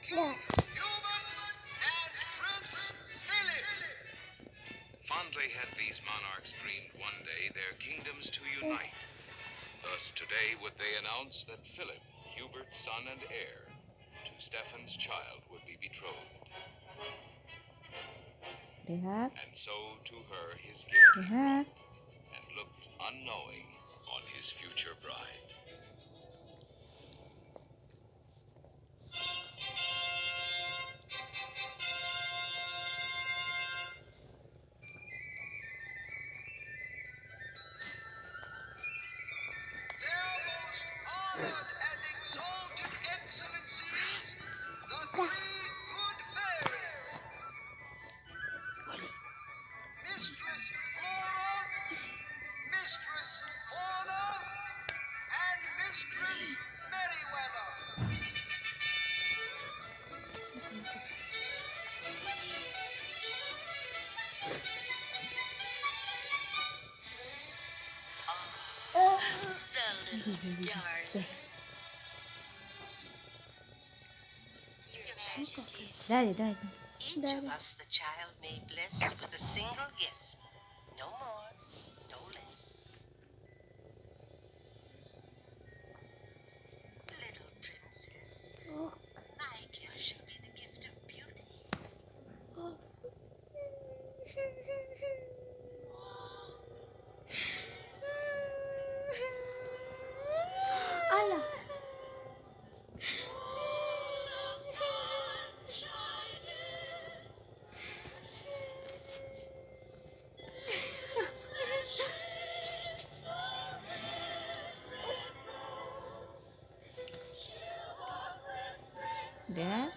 Yeah. Human and Prince Philip. Fondly had these monarchs dreamed one day their kingdoms to unite. Thus today would they announce that Philip, Hubert's son and heir, to Stephen's child would be betrothed. Lihat, And so to her his gift he lihat. brought, and looked unknowing on his future bride. Their most honored and exalted excellencies, the three good fairies. Mistress Flora, Mistress Fauna, and Mistress Merryweather. Oh. The little darling. Your Majesties, Dari. each Daddy. of us the child may bless with a single gift. No more, no less. Little princess, my gift shall be the gift of beauty. Alah. Udah.